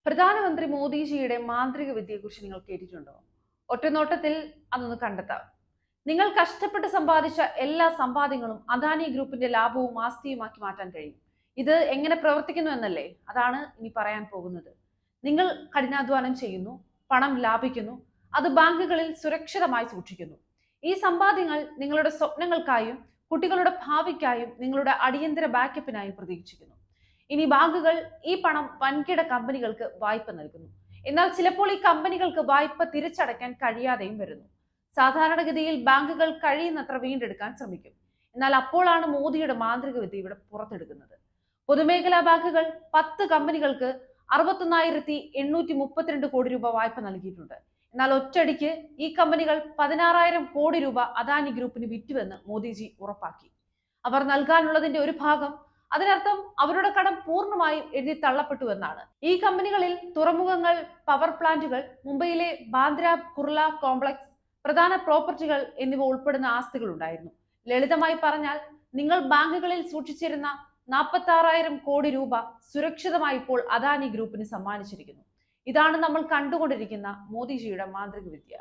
പ്രധാനമന്ത്രി മോദിജിയുടെ മാന്ത്രിക വിദ്യയെക്കുറിച്ച് നിങ്ങൾ കേട്ടിട്ടുണ്ടോ? ഒറ്റനോട്ടത്തിൽ അതൊന്ന് കണ്ടെത്താം. നിങ്ങൾ കഷ്ടപ്പെട്ട് സമ്പാദിച്ച എല്ലാ സമ്പാദ്യങ്ങളും അദാനി ഗ്രൂപ്പിന്റെ ലാഭവും ആസ്തിയുമാക്കി മാറ്റാൻ കഴിയും. ഇത് എങ്ങനെ പ്രവർത്തിക്കുന്നു എന്നല്ലേ? അതാണ് ഇനി പറയാൻ പോകുന്നത്. നിങ്ങൾ കഠിനാധ്വാനം ചെയ്യുന്നു, പണം ലാഭിക്കുന്നു, അത് ബാങ്കുകളിൽ സുരക്ഷിതമായി സൂക്ഷിക്കുന്നു. ഈ സമ്പാദ്യങ്ങൾ നിങ്ങളുടെ സ്വപ്നങ്ങൾക്കായും കുട്ടികളുടെ ഭാവിക്കായും നിങ്ങളുടെ അടിയന്തര ബാക്കപ്പിനായും പ്രതീക്ഷിക്കുന്നു. ഇനി ബാങ്കുകൾ ഈ പണം വൻകിട കമ്പനികൾക്ക് വായ്പ നൽകുന്നു. എന്നാൽ ചിലപ്പോൾ ഈ കമ്പനികൾക്ക് വായ്പ തിരിച്ചടയ്ക്കാൻ കഴിയാതെയും വരുന്നു. സാധാരണഗതിയിൽ ബാങ്കുകൾ കഴിയുന്നത്ര വീണ്ടെടുക്കാൻ ശ്രമിക്കും. എന്നാൽ അപ്പോഴാണ് മോദിയുടെ മാന്ത്രിക വിദ്യ ഇവിടെ പുറത്തെടുക്കുന്നത്. പൊതുമേഖലാ ബാങ്കുകൾ 10 കമ്പനികൾക്ക് 61,832 കോടി രൂപ വായ്പ നൽകിയിട്ടുണ്ട്. എന്നാൽ ഒറ്റയടിക്ക് ഈ കമ്പനികൾ 16,000 കോടി രൂപ അദാനി ഗ്രൂപ്പിന് വിറ്റുവെന്ന് മോദിജി ഉറപ്പാക്കി. അവർ നൽകാനുള്ളതിന്റെ ഒരു ഭാഗം, അതിനർത്ഥം അവരുടെ കടം പൂർണ്ണമായും എഴുതി തള്ളപ്പെട്ടു എന്നാണ്. ഈ കമ്പനികളിൽ തുറമുഖങ്ങൾ, പവർ പ്ലാന്റുകൾ, മുംബൈയിലെ ബാന്ദ്ര കുർല കോംപ്ലക്സ്, പ്രധാന പ്രോപ്പർട്ടികൾ എന്നിവ ഉൾപ്പെടുന്ന ആസ്തികൾ ഉണ്ടായിരുന്നു. ലളിതമായി പറഞ്ഞാൽ, നിങ്ങൾ ബാങ്കുകളിൽ സൂക്ഷിച്ചിരുന്ന 46,000 കോടി രൂപ സുരക്ഷിതമായി ഇപ്പോൾ അദാനി ഗ്രൂപ്പിന് സമ്മാനിച്ചിരിക്കുന്നു. ഇതാണ് നമ്മൾ കണ്ടുകൊണ്ടിരിക്കുന്ന മോദിജിയുടെ മാന്ത്രിക വിദ്യ.